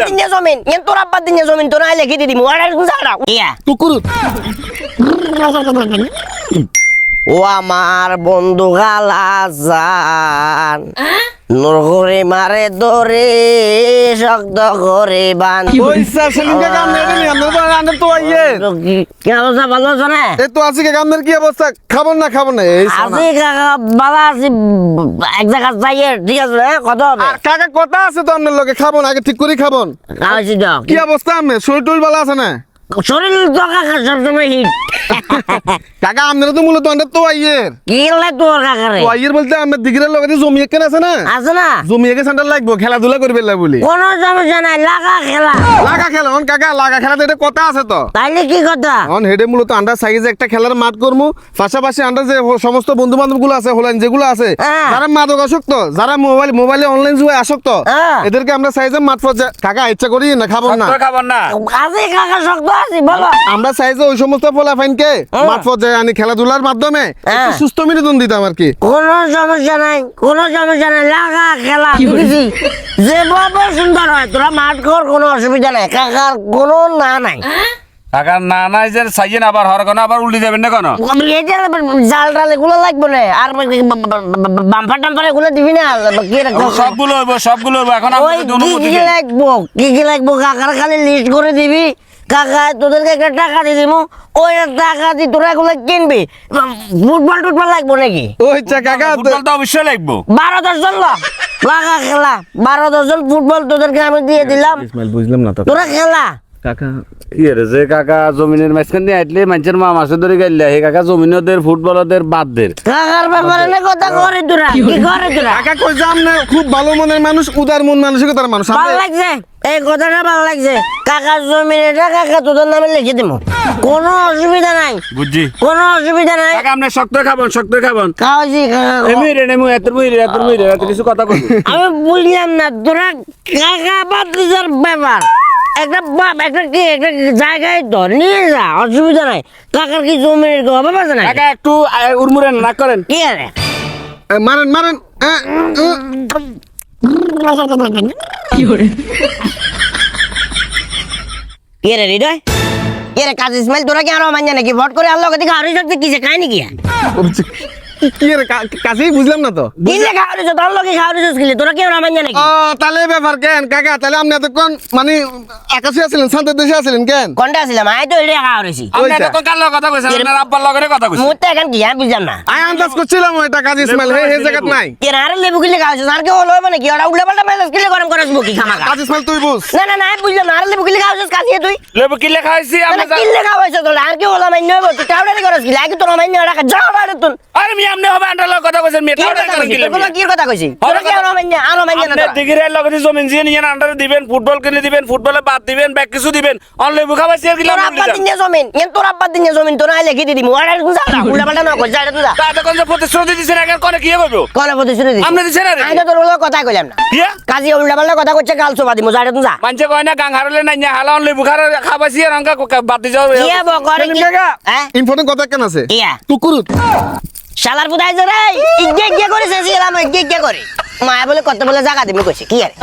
দিনে জমিন এন তোর আব্বা দিনে জমিন তোরা লিখে দিদি মোড়া জাড়া ইয়া কুকুর ও আমার বন্ধু গালাজান নূর করে মারে দরে শক্ত করে বান পয়সা সেলিমকে কাম নেই নি আমরা তো আইয়ে কি অবস্থা ভালো আছে না এই তো আজকে কামের কি অবস্থা খাবো না এই আজি কাকা বাবা আজি এক জায়গা যাইয়ে ঠিক আছে হ্যাঁ কত হবে কাকা কথা আছে তো আপনার লগে খাবো না আগে ঠিক করে খাবন খাওয়াছি তো কি অবস্থা আপনি শরীর টুল ভালো আছে না শরীর তো কাকা সবসময় হিট কাকা আপনারা তো মূলত আমরা তো আইয়ের কি লাগে তোর কাকারে তো আইয়ের বলতে আমরা দিগিরের লগে জমি এখানে আছে না আছে না জমি একে সেন্টার লাগবো খেলাধুলা করবে বলি কোনো সমস্যা নাই লাগা খেলা লাগা খেলা অন কাকা লাগা খেলাতে এটা কথা আছে তো তাইলে কি কথা অন হেডে মূলত আন্ডার সাইজে একটা খেলার মাঠ করমু পাশাপাশি আন্ডার যে সমস্ত বন্ধু বান্ধব গুলো আছে হলেন যেগুলো আছে হ্যাঁ। যারা মাদক আসক্ত যারা মোবাইলে অনলাইন জুয়ে আসক্ত হ্যাঁ। এদেরকে আমরা সাইজে মাঠ কাকা ইচ্ছা করি না খাবো না খাবার না আজি কাকা শক্ত আছি বলো আমরা সাইজে ওই সমস্ত ফলাফাইনকে মাঠ পর্যায়ে আনি খেলাধুলার মাধ্যমে একটু সুস্থ বিনোদন দিতাম আর কি কোনো সমস্যা নাই কোনো সমস্যা নাই লাগা খেলা বুঝি যে বাবা সুন্দর হয় তোরা মাঠ কর কোনো অসুবিধা নাই কাকার কোনো না নাই কাকা না নাই যে সাইয়েন আবার হর কোন আবার উল্টি যাবেন না কোন এই যে জাল টাল এগুলো লাগবে না আর বাম্পার টাম্পার এগুলো দিবি না কি সবগুলো হইব এখন ওই কি লাগবো কি লাগবো কাকার খালি লিস্ট করে দিবি কাকা তোদেরকে একটা টাকা দিয়ে দিব ওই টাকা দিয়ে তোরা এগুলো কিনবি ফুটবল টুটবল লাগবো নাকি ওই কাকা ফুটবল তো অবশ্যই লাগবো 12-10 জন লাগা খেলা 12-10 জন ফুটবল তোদেরকে আমি দিয়ে দিলাম ইসমাইল বুঝলাম না তো তোরা খেলা কাকা ইয়ে যে কাকা জমিনের মাঝখান দিয়ে আইলে মানুষের মা মাসে ধরে গেলে হে কাকা জমিনদের ফুটবলদের বাদ দের কাকার ব্যাপারে না কথা করে তোরা কি করে তোরা কাকা কই যাম না খুব ভালো মনের মানুষ উদার মন মানসিকতার মানুষ ভালো লাগছে এই কথাটা ভালো লাগছে কাকার জমিনেটা কাকা তোদের নামে লিখে দিব কোনো অসুবিধা নাই বুঝছি কোনো অসুবিধা নাই কাকা আপনি শক্ত খাবেন খাওয়াছি কাকা এত কিছু কথা কই আমি বুঝলাম না তোরা কাকা বাতিজার ব্যাপার একটা জায়গায় তো নিয়ে যা অসুবিধা নাই কাকার কি জমির অভাব আছে না কাকা একটু উড়মুড়ে না করেন কি আছে মারেন কি রে হৃদয় কি রে কাজ ইসমাইল তোরা কি আরো মান্য নাকি ভোট করে আল্লাহ দিকে আরো সত্যি কি যে খায় নাকি কি রে কাছেই বুঝলাম না তো কি যে খাওয়া রয়েছে তোর লোকে খাওয়া রয়েছে কি তোরা কি আরো মান্য নাকি তাহলে ব্যাপার কেন কাকা তাহলে আপনি এতক্ষণ মানে আকাশে আছিলেন শান্তির দেশে আছিলেন কেন কোনটা ছিলাম আই তো এটা খাওয়া রয়েছি আপনি তো কাল কথা কইছেন আপনার আব্বার লগরে কথা কইছেন মুহূর্তে এখন কি আমি বুঝলাম না আমি আন্দাজ করছিলাম ওইটা কাজ ইসমাইল হে জায়গা নাই কি আর লেবু কিলে খাওয়া আর কেউ হলো মানে কি ওরা উল্টা পাল্টা মেজাজ কিলে গরম করে আসবো কি খামাকা কাজ ইসমাইল তুই বুঝ না আমি বুঝলাম না আর লেবু কিলে খাওয়া কাছে তুই লেবু কিলে খাইছি না কিলে খাওয়া হয়েছে তোর আর কেউ হলো মান্য হবো তুই টাউডারি করস কি লাগে তোর মান্য রাখা যাও বাড়ি তুই আরে মি আমনে হবে আন্ডার কথা কইছেন মি টাউডারি করেন কিলে কি কথা কইছি তোরা কি আরো মান্য না আপনি ডিগ্রির লগরে জমিন জিয়ে নিয়ে আন্ডার দিবেন ফুটবল কিনে দিবেন ফুটবলে বাদ দিবেন ব্যাক কিছু দিবেন অন লেবু খাবাইছি আর কি তোর আব্বা দিনে জমিন এন তোর আব্বা দিনে জমিন তোরা লিখে দিদি মোড়া জাড়া উল্টা পাল্টা না কই যাড়া তুই যা তাতে কোন যে প্রতিশ্রুতি দিছেন এখন কোন কি হইব কোন প্রতিশ্রুতি দিছি আপনি দিছেন আরে আমি তো তোর লোক কথা কইলাম না কি কাজী উল্টা পাল্টা কথা কইছে কাল সোবা দিমু যাড়া তুই যা মানছে কয় না গাং হারলে না হালা অন লেবু খাবাইছি আর অঙ্কা বাদ দি যাও কি হবো করে কি হ্যাঁ ইম্পর্টেন্ট কথা কেন আছে ইয়া কুকুর শালার বুদাই জরে ইজ্ঞে করেছে এলাম ইজ্ঞে করে মায়া বলে কত বলে জায়গা দিমু কইছে কি আরে